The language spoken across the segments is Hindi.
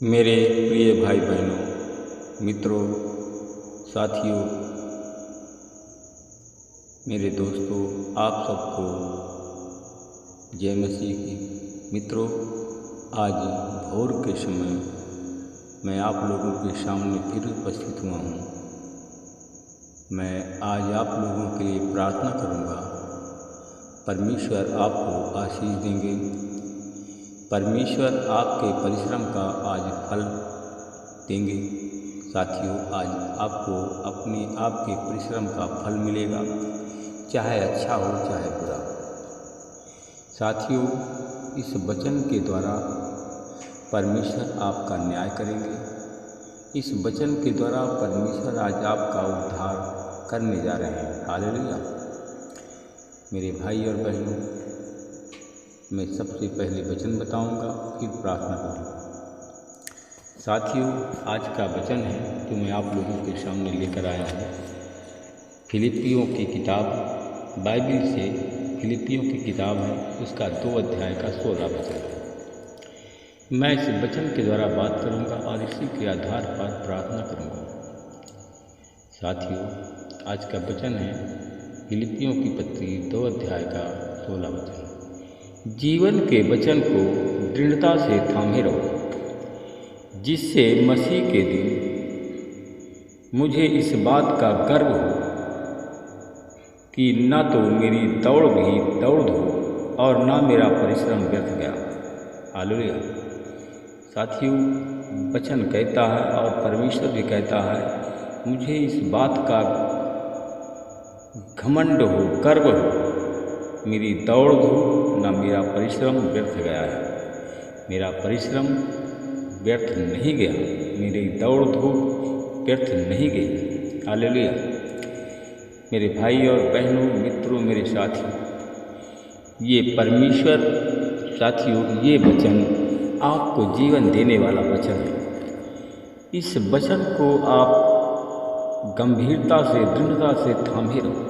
मेरे प्रिय भाई बहनों, मित्रों, साथियों, मेरे दोस्तों, आप सबको जय मसीह की। मित्रों, आज भोर के समय मैं आप लोगों के सामने फिर उपस्थित हुआ हूँ। मैं आज आप लोगों के लिए प्रार्थना करूँगा। परमेश्वर आपको आशीष देंगे। परमेश्वर आपके परिश्रम का आज फल देंगे। साथियों, आज आपको अपने आपके परिश्रम का फल मिलेगा, चाहे अच्छा हो चाहे बुरा। साथियों, इस वचन के द्वारा परमेश्वर आपका न्याय करेंगे। इस वचन के द्वारा परमेश्वर आज आपका उद्धार करने जा रहे हैं। हालेलुया। मेरे भाई और बहनों, मैं सबसे पहले वचन बताऊंगा, फिर प्रार्थना करूँगा। साथियों, आज का वचन है जो मैं आप लोगों के सामने लेकर आया हूँ। फिलिपियों की किताब, बाइबिल से फिलिपियों की किताब है, उसका 2 अध्याय का 16 वचन है। मैं इस वचन के द्वारा बात करूँगा और इसी के आधार पर प्रार्थना करूँगा। साथियों, आज का वचन है फिलिपियों की पत्री 2 अध्याय का 16 वचन। जीवन के वचन को दृढ़ता से थामे रहो, जिससे मसीह के दिन मुझे इस बात का गर्व हो कि न तो मेरी दौड़ भी दौड़ दो और न मेरा परिश्रम व्यर्थ गया। हालेलुया। साथियों, वचन कहता है और परमेश्वर भी कहता है, मुझे इस बात का घमंड हो, गर्व हो, मेरी दौड़ धूप न मेरा परिश्रम व्यर्थ गया है। मेरा परिश्रम व्यर्थ नहीं गया, मेरी दौड़ धूप व्यर्थ नहीं गई। हालेलुया। मेरे भाई और बहनों, मित्रों, मेरे साथियों, ये परमेश्वर, साथियों, ये वचन आपको जीवन देने वाला वचन है। इस वचन को आप गंभीरता से, दृढ़ता से थामे रहो,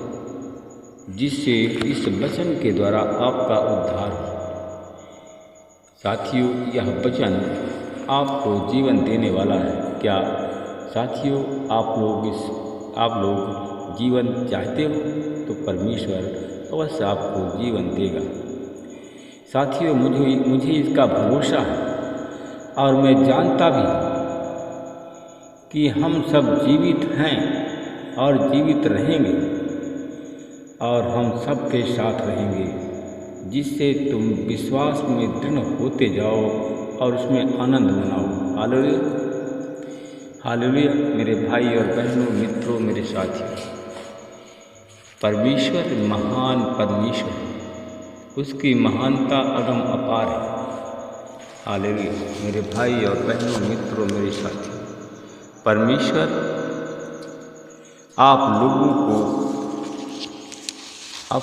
जिससे इस वचन के द्वारा आपका उद्धार हो। साथियों, यह वचन आपको जीवन देने वाला है। क्या साथियों, आप लोग जीवन चाहते हो तो परमेश्वर अवश्य आपको जीवन देगा। साथियों, मुझे इसका भरोसा है और मैं जानता भी कि हम सब जीवित हैं और जीवित रहेंगे और हम सबके साथ रहेंगे, जिससे तुम विश्वास में दृढ़ होते जाओ और उसमें आनंद मनाओ। हालेलुया। हालेलुया। मेरे भाई और बहनों, मित्रों, मेरे साथियों, परमेश्वर महान परमेश्वर है, उसकी महानता अगम अपार है। हालेलुया। मेरे भाई और बहनों, मित्रों, मेरे साथियों, परमेश्वर आप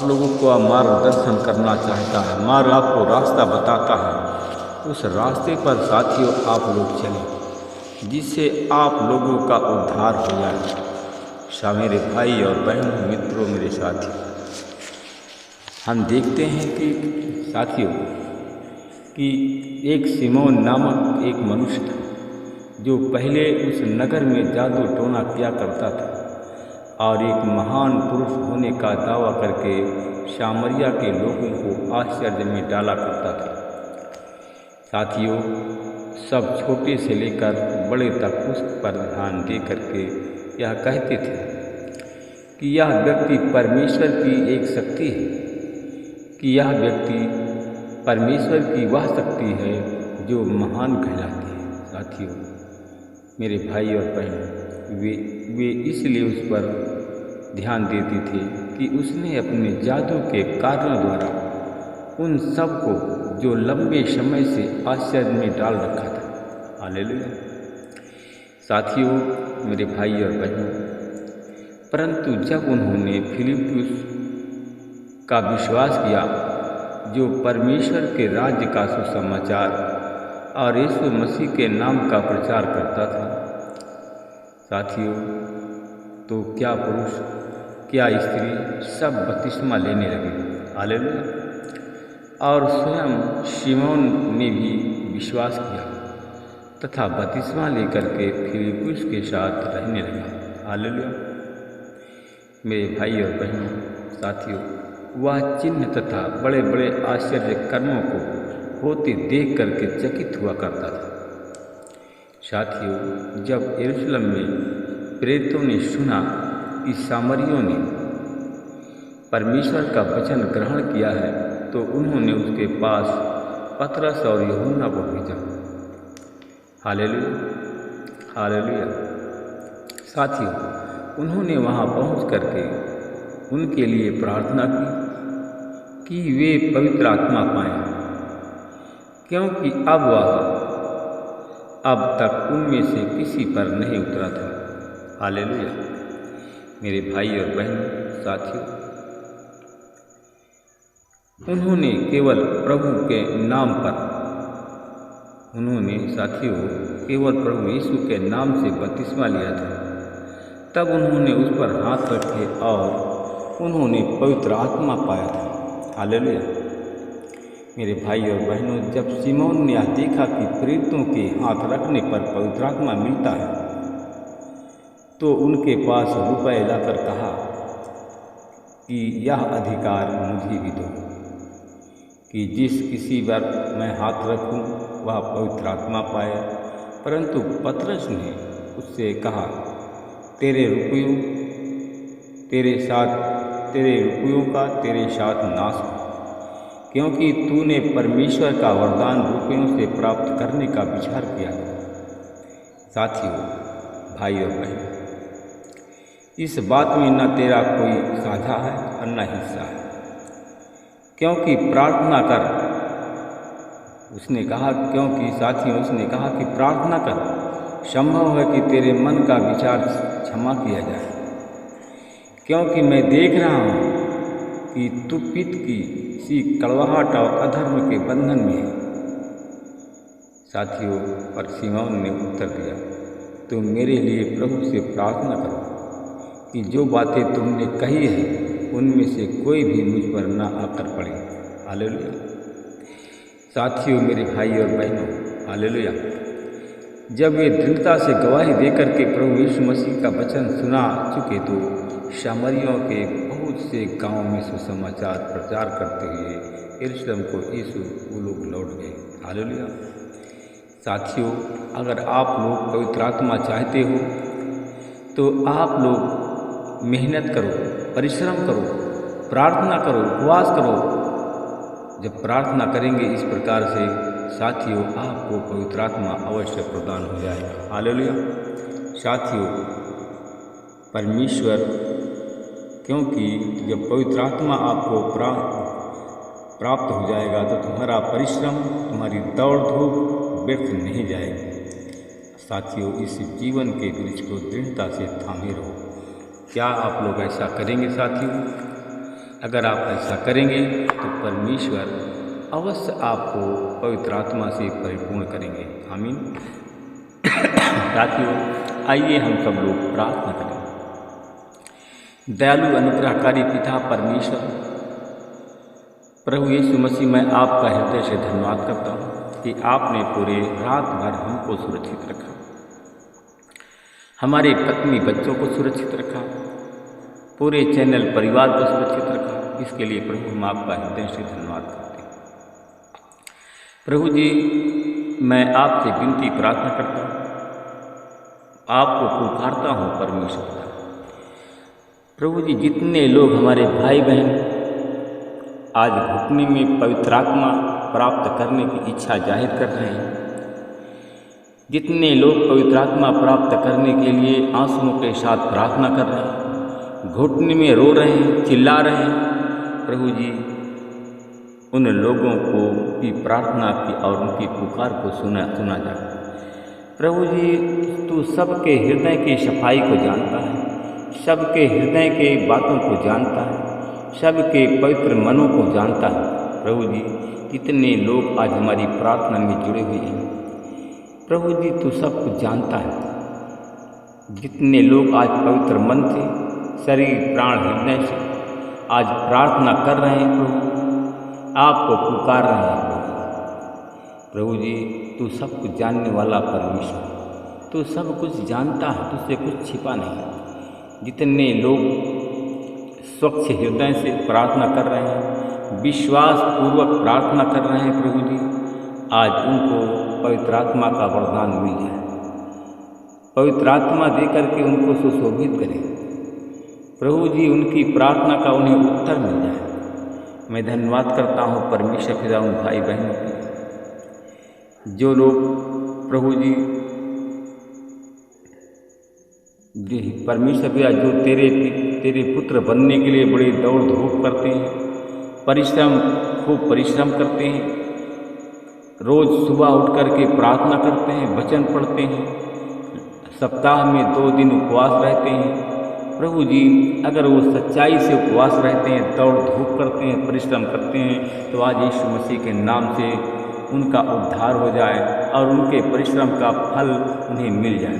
लोगों को मार्गदर्शन करना चाहता है, आपको रास्ता बताता है। उस रास्ते पर साथियों आप लोग चलें, जिससे आप लोगों का उद्धार हो जाए। मेरे भाई और बहनों, मित्रों, मेरे साथियों, हम देखते हैं कि साथियों कि एक सिमोन नामक एक मनुष्य था, जो पहले उस नगर में जादू टोना किया करता था और एक महान पुरुष होने का दावा करके सामरिया के लोगों को आश्चर्य में डाला करता था। साथियों, सब छोटे से लेकर बड़े तक उस पर ध्यान दे करके यह कहते थे कि यह व्यक्ति परमेश्वर की एक शक्ति है, कि यह व्यक्ति परमेश्वर की वह शक्ति है जो महान कहलाती है। साथियों, मेरे भाई और बहन, वे इसलिए उस पर ध्यान देते थे कि उसने अपने जादू के कार्यों द्वारा उन सब को जो लंबे समय से आश्चर्य में डाल रखा था। हालेलुया। साथियों, मेरे भाई और बहनों, परंतु जब उन्होंने फिलिप्पुस का विश्वास किया, जो परमेश्वर के राज्य का सुसमाचार और यीशु मसीह के नाम का प्रचार करता था, साथियों, तो क्या पुरुष, क्या स्त्री सब बपतिस्मा लेने लगे। हालेलुया। और स्वयं शिमोन ने भी विश्वास किया। तथा बपतिस्मा लेकर के फिलिप्पुस के साथ रहने लगा। हालेलुया। मेरे भाई और बहनों, साथियों, वह चिन्ह तथा बड़े बड़े आश्चर्य कर्मों को होते देख करके चकित हुआ करता था। साथियों, जब यरूशलेम में प्रेरितों ने सुना कि सामरियों ने परमेश्वर का वचन ग्रहण किया है, तो उन्होंने उसके पास पतरस और यूहन्ना को भेजा। Hallelujah, hallelujah. साथियों, उन्होंने वहां पहुंच करके उनके लिए प्रार्थना की कि वे पवित्र आत्मा पाएं, क्योंकि अब तक उनमें से किसी पर नहीं उतरा था। हालेलुया। मेरे भाई और बहनों, साथियों, उन्होंने केवल प्रभु के नाम पर, केवल प्रभु यीशु के नाम से बपतिस्मा लिया था। तब उन्होंने उस पर हाथ रखे और उन्होंने पवित्र आत्मा पाया था। हालेलुया। मेरे भाई और बहनों, जब सिमोन ने यह देखा कि प्रेरितों के हाथ रखने पर पवित्र आत्मा मिलता है, तो उनके पास रुपए लाकर कहा कि यह अधिकार मुझे भी दो कि जिस किसी पर मैं हाथ रखूं वह पवित्र आत्मा पाए। परंतु पतरस ने उससे कहा, तेरे रुपयों का तेरे साथ नाश हो, क्योंकि तूने परमेश्वर का वरदान रुपयों से प्राप्त करने का विचार किया। साथियों, भाई और बहन, इस बात में न तेरा कोई साझा है और न हिस्सा है, क्योंकि प्रार्थना कर। उसने कहा कि प्रार्थना कर, संभव है कि तेरे मन का विचार क्षमा किया जाए, क्योंकि मैं देख रहा हूँ कि तू पित्त की सी कड़वाहट और अधर्म के बंधन में है। साथियों, पर सिमोन ने उत्तर दिया, तुम मेरे लिए प्रभु से प्रार्थना करो कि जो बातें तुमने कही है उनमें से कोई भी मुझ पर न आकर पड़े। हालेलुया। साथियों, मेरे भाई और बहनों, हालेलुया। जब वे दृढ़ता से गवाही देकर के प्रभु यीशु मसीह का वचन सुना चुके, तो सामरियों के बहुत से गांवों में सुसमाचार प्रचार करते हुए यरूशलेम को वो लोग लौट गए। हालेलुया। साथियों, अगर आप लोग पवित्र आत्मा चाहते हो तो आप लोग मेहनत करो, परिश्रम करो, प्रार्थना करो, उपवास करो। जब प्रार्थना करेंगे इस प्रकार से, साथियों, आपको पवित्र आत्मा अवश्य प्रदान हो जाएगा। हालेलुया। साथियों, परमेश्वर, क्योंकि जब पवित्र आत्मा आपको प्राप्त हो जाएगा तो तुम्हारा परिश्रम, तुम्हारी दौड़ धूप व्यर्थ नहीं जाएगी। साथियों, इस जीवन के वृक्ष को दृढ़ता से थामे रहो। क्या आप लोग ऐसा करेंगे? साथियों, अगर आप ऐसा करेंगे तो परमेश्वर अवश्य आपको पवित्र आत्मा से परिपूर्ण करेंगे। आमीन। साथियों, आइए हम सब लोग प्रार्थना करें। दयालु अनुग्रहकारी पिता परमेश्वर, प्रभु यीशु मसीह, मैं आपका हृदय से धन्यवाद करता हूँ कि आपने पूरे रात भर हमको सुरक्षित रखा, हमारे पत्नी बच्चों को सुरक्षित रखा, पूरे चैनल परिवार को सुरक्षित रखा। इसके लिए प्रभु हम आपका हृदय से धन्यवाद करते हैं। प्रभु जी, मैं आपसे विनती प्रार्थना करता हूँ, आपको पुकारता हूँ परमेश्वर। प्रभु जी, जितने लोग हमारे भाई बहन आज घुटने में पवित्र आत्मा प्राप्त करने की इच्छा जाहिर कर रहे हैं, जितने लोग पवित्र आत्मा प्राप्त करने के लिए आंसुओं के साथ प्रार्थना कर रहे हैं, घुटने में रो रहे हैं, चिल्ला रहे हैं, प्रभु जी, उन लोगों को की प्रार्थना की और उनकी पुकार को सुना जाए। प्रभु जी, तू सबके हृदय की सफाई को जानता है, सबके हृदय के बातों को जानता है, सबके पवित्र मनों को जानता है। प्रभु जी, कितने लोग आज हमारी प्रार्थना में जुड़े हुए हैं, प्रभु जी, तू सब कुछ जानता है। जितने लोग आज पवित्र मन से, शरीर, प्राण, हृदय से आज प्रार्थना कर रहे हैं, प्रभु आपको पुकार रहे हैं। प्रभु जी तू सब कुछ जानने वाला परमेश्वर, तू सब कुछ जानता है, तुझसे कुछ छिपा नहीं। जितने लोग स्वच्छ हृदय से प्रार्थना कर रहे हैं, विश्वास पूर्वक प्रार्थना कर रहे हैं प्रभु जी, आज उनको पवित्र आत्मा का वरदान मिल जाए। पवित्र आत्मा दे करके उनको सुशोभित करें प्रभु जी, उनकी प्रार्थना का उन्हें उत्तर मिल जाए। मैं धन्यवाद करता हूँ परमेश्वर पिता उन भाई बहनों के, जो लोग प्रभु जी परमेश्वर पिता जो तेरे पुत्र बनने के लिए बड़े दौड़ धूप करते हैं, खूब परिश्रम करते हैं, रोज़ सुबह उठ करके प्रार्थना करते हैं, वचन पढ़ते हैं, सप्ताह में 2 दिन उपवास रहते हैं। प्रभु जी अगर वो सच्चाई से उपवास रहते हैं, दौड़ धूप करते हैं, परिश्रम करते हैं, तो आज यीशु मसीह के नाम से उनका उद्धार हो जाए और उनके परिश्रम का फल उन्हें मिल जाए,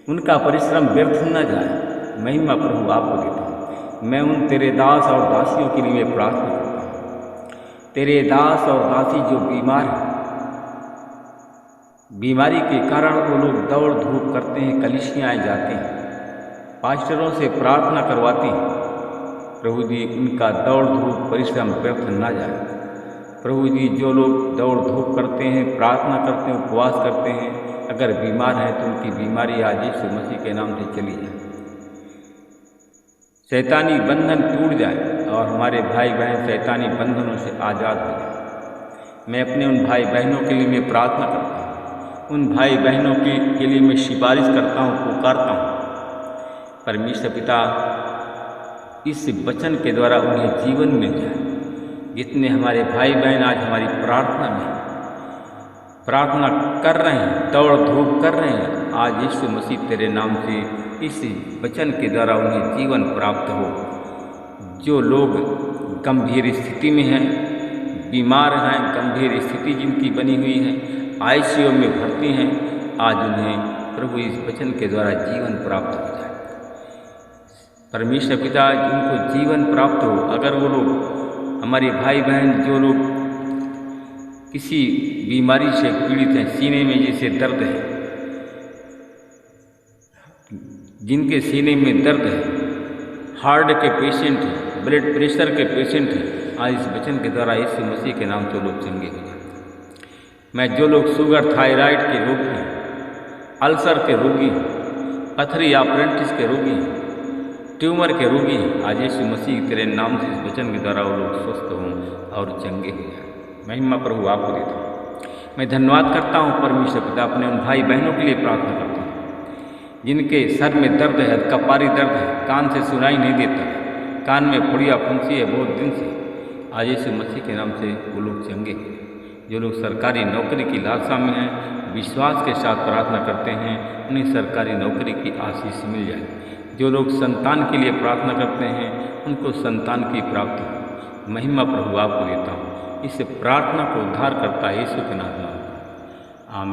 उनका परिश्रम व्यर्थ न जाए। महिमा प्रभु आपको देता हूँ। मैं उन तेरे दास और दासियों के लिए प्रार्थना करता हूँ। तेरे दास और दासी जो बीमार हैं, बीमारी के कारण वो लोग दौड़ धूप करते हैं, कलीसियाँ जाते हैं, पास्टरों से प्रार्थना करवाते हैं। प्रभु जी उनका दौड़ धूप परिश्रम व्यर्थ न जाए। प्रभु जी जो लोग दौड़ धूप करते हैं, प्रार्थना करते हैं, उपवास करते हैं, अगर बीमार हैं तो उनकी बीमारी आज यीशु मसीह के नाम से चली जाए, शैतानी बंधन टूट जाए और हमारे भाई बहन शैतानी बंधनों से आज़ाद हो जाए। मैं अपने उन भाई बहनों के लिए मैं प्रार्थना करता हूँ, उन भाई बहनों के लिए मैं सिफारिश करता हूँ, पुकारता हूँ। परमेश्वर पिता इस वचन के द्वारा उन्हें जीवन मिल जाए। जितने हमारे भाई बहन आज हमारी प्रार्थना में प्रार्थना कर रहे हैं, दौड़ धूप कर रहे हैं, आज यीशु मसीह तेरे नाम से इस वचन के द्वारा उन्हें जीवन प्राप्त हो। जो लोग गंभीर स्थिति में हैं, बीमार हैं, गंभीर स्थिति जिनकी बनी हुई है, आईसीयू में भर्ती हैं, आज उन्हें प्रभु इस वचन के द्वारा जीवन प्राप्त हो जाए। परमेश्वर पिता उनको जीवन प्राप्त हो। अगर वो लोग हमारे भाई बहन जो लोग किसी बीमारी से पीड़ित हैं, सीने में जैसे दर्द है, जिनके सीने में दर्द है, हार्ट के पेशेंट हैं, ब्लड प्रेशर के पेशेंट हैं, आज इस वचन के द्वारा यीशु मसीह के नाम से लोग चंगे हो जाए। मैं जो लोग शुगर थायराइड के रोगी हैं, अल्सर के रोगी हैं, पथरी अप्रेंटिस के रोगी हैं, ट्यूमर के रोगी हैं, आज यीशु मसीह तेरे नाम से इस वचन के द्वारा वो लोग स्वस्थ हों और चंगे हो जाए। महिमा प्रभु आपको देता हूँ। मैं धन्यवाद करता हूँ परमेश्वर पिता, अपने उन भाई बहनों के लिए प्रार्थना करता हूँ जिनके सर में दर्द है, कपारी दर्द है, कान से सुनाई नहीं देता, कान में फुड़िया फुंसी है बहुत दिन से, आज यीशु मसीह के नाम से वो लोग चंगे। जो लोग सरकारी नौकरी की लालसा में हैं, विश्वास के साथ प्रार्थना करते हैं, उन्हें सरकारी नौकरी की आशीष मिल जाए। जो लोग संतान के लिए प्रार्थना करते हैं, उनको संतान की प्राप्ति हो। महिमा प्रभु आपको देता हूँ। इस प्रार्थना को उद्धार करता है यीशु के नाम में। आमीन।